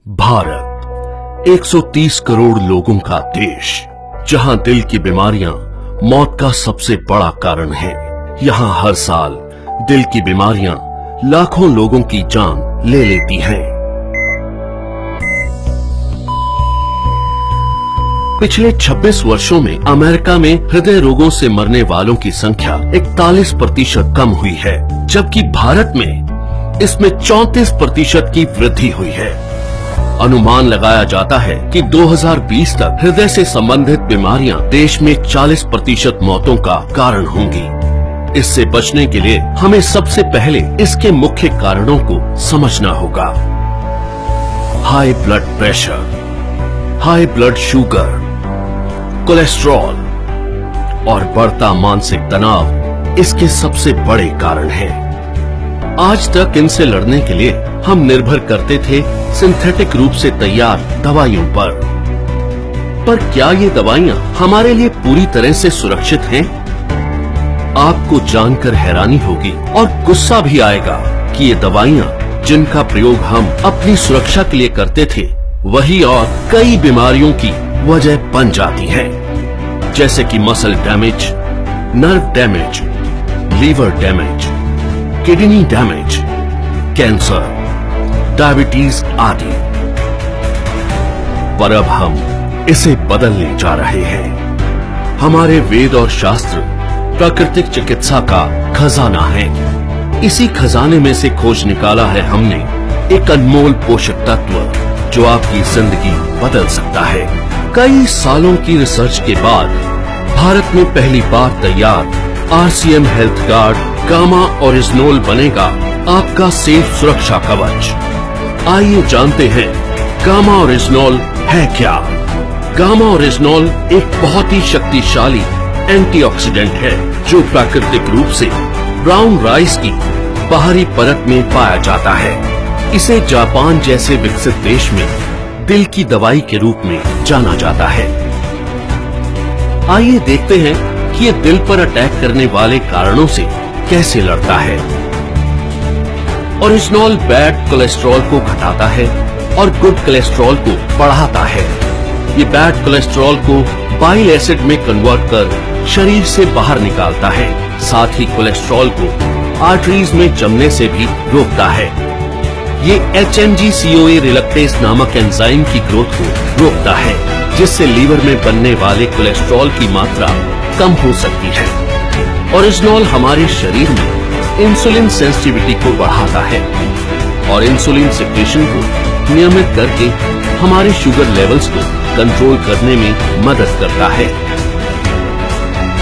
भारत 130 करोड़ लोगों का देश, जहां दिल की बीमारियां मौत का सबसे बड़ा कारण है। यहां हर साल दिल की बीमारियां लाखों लोगों की जान ले लेती हैं। पिछले 26 वर्षों में अमेरिका में हृदय रोगों से मरने वालों की संख्या 41% कम हुई है, जबकि भारत में इसमें 34% की वृद्धि हुई है। अनुमान लगाया जाता है कि 2020 तक हृदय से संबंधित बीमारियां देश में 40% मौतों का कारण होंगी। इससे बचने के लिए हमें सबसे पहले इसके मुख्य कारणों को समझना होगा। High blood pressure, high blood sugar, cholesterol और बढ़ता मानसिक तनाव इसके सबसे बड़े कारण हैं। आज तक इनसे लड़ने के लिए हम निर्भर करते थे सिंथेटिक रूप से तैयार दवाइयों पर क्या ये दवाइयां हमारे लिए पूरी तरह से सुरक्षित हैं? आपको जानकर हैरानी होगी और गुस्सा भी आएगा कि ये दवाइयां जिनका प्रयोग हम अपनी सुरक्षा के लिए करते थे, वही और कई बीमारियों की वजह बन जाती हैं, जैसे कि muscle damage, nerve damage, liver damage, kidney damage, cancer, diabetes आदि। पर अब हम इसे बदलने जा रहे हैं। हमारे वेद और शास्त्र प्राकृतिक चिकित्सा का खजाना है। इसी खजाने में से खोज निकाला है हमने एक अनमोल पोषक तत्व जो आपकी जिंदगी बदल सकता है। कई सालों की रिसर्च के बाद भारत में पहली बार तैयार RCM हेल्थ गार्ड गामा ओरिजिनोल बनेगा आपका सेफ सुरक्षा कवच। आइए जानते हैं गामा ओरिजिनोल है क्या। गामा ओरिजिनोल एक बहुत ही शक्तिशाली एंटीऑक्सीडेंट है जो प्राकृतिक रूप से ब्राउन राइस की बाहरी परत में पाया जाता है। इसे जापान जैसे विकसित देश में दिल की दवाई के रूप में जाना जाता है। आइए देखते हैं कि ये दिल पर अटैक करने वाले कारणों से कैसे लड़ता है। ओरिजिनोल बैड कोलेस्ट्रॉल को घटाता है और गुड कोलेस्ट्रॉल को बढ़ाता है। ये बैड कोलेस्ट्रॉल को बाइल एसिड में कन्वर्ट कर शरीर से बाहर निकालता है। साथ ही कोलेस्ट्रॉल को आर्टरीज में जमने से भी रोकता है। ये HMG-CoA रिलक्टेज नामक एंजाइम की ग्रोथ को रोकता है, जिससे लीवर में बनने वाले कोलेस्ट्रॉल की मात्रा कम हो सकती है। ओरिजिनोल हमारे शरीर में इंसुलिन सेंसिटिविटी को बढ़ाता है और इंसुलिन सिक्रेशन को नियमित करके हमारे शुगर लेवल्स को कंट्रोल करने में मदद करता है।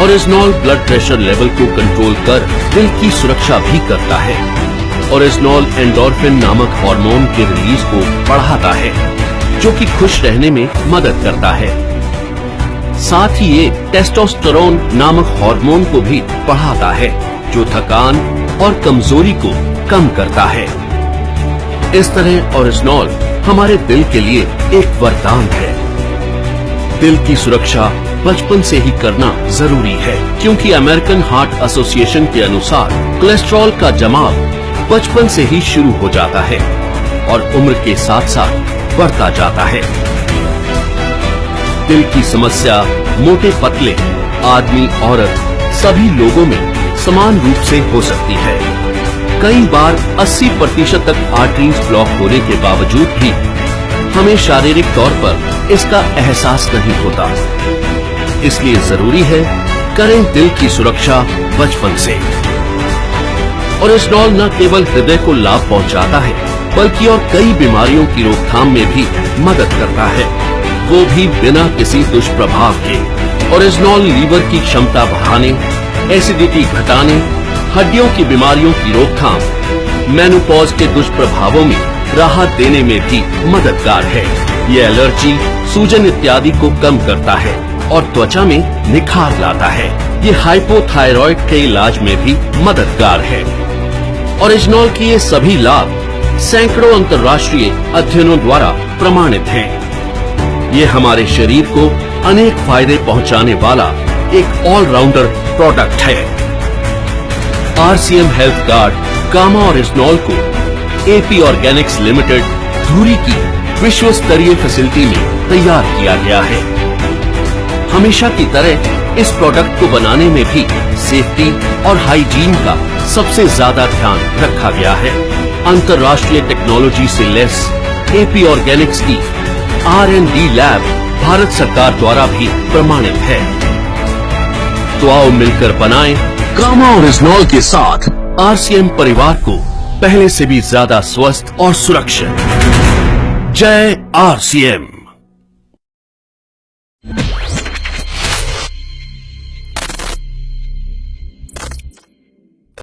ओरिजिनोल ब्लड प्रेशर लेवल को कंट्रोल कर दिल की सुरक्षा भी करता है। ओरिजिनोल एंडोर्फिन नामक हार्मोन के रिलीज को बढ़ाता है, जो कि खुश रहने में मदद करता है। साथ ही ये टेस्टोस्टेरोन नामक हार्मोन को भी बढ़ाता है, जो थकान और कमजोरी को कम करता है। इस तरह ओरिजिनोल हमारे दिल के लिए एक वरदान है। दिल की सुरक्षा बचपन से ही करना जरूरी है, क्योंकि अमेरिकन हार्ट एसोसिएशन के अनुसार कोलेस्ट्रॉल का जमाव बचपन से ही शुरू हो जाता है और उम्र के साथ साथ बढ़ता जाता है। दिल की समस्या मोटे पतले आदमी औरत सभी लोगों में समान रूप से हो सकती है। कई बार 80% तक आर्टरीज ब्लॉक होने के बावजूद भी हमें शारीरिक तौर पर इसका एहसास नहीं होता। इसलिए जरूरी है करें दिल की सुरक्षा बचपन से। ओरिजिनोल न केवल हृदय को लाभ पहुंचाता है, बल्कि और कई बीमारियों की रोकथाम में भी मदद करता है, वो भी बिना किसी दुष्प्रभाव के। ओरिजिनोल लीवर की क्षमता बढ़ाने, एसिडिटी घटाने, हड्डियों की बीमारियों की रोकथाम, मेनोपॉज के दुष्प्रभावों में राहत देने में भी मददगार है। ये एलर्जी, सूजन इत्यादि को कम करता है और त्वचा में निखार लाता है। ये हाइपोथायरॉइड के इलाज में भी मददगार है। ओरिजिनोल के ये सभी लाभ सैकड़ों अंतर्राष्ट्रीय अध्ययनों द्वारा प्रमाणित हैं। ये हमारे शरीर को अनेक फायदे पहुंचाने वाला एक ऑलराउंडर प्रोडक्ट है। RCM हेल्थ गार्ड गामा ओरिजिनोल को AP ऑर्गेनिक्स लिमिटेड धुरी की विश्व स्तरीय फैसिलिटी में तैयार किया गया है। हमेशा की तरह इस प्रोडक्ट को बनाने में भी सेफ्टी और हाइजीन का सबसे ज्यादा ध्यान रखा गया है। अंतर्राष्ट्रीय टेक्नोलॉजी से लैस एपी ऑर्गेनिक्स की R&D लैब भारत सरकार द्वारा भी प्रमाणित है। तो आओ मिलकर बनाएं कामा ओरिजिनॉल के साथ RCM परिवार को पहले से भी ज्यादा स्वस्थ और सुरक्षित। जय RCM।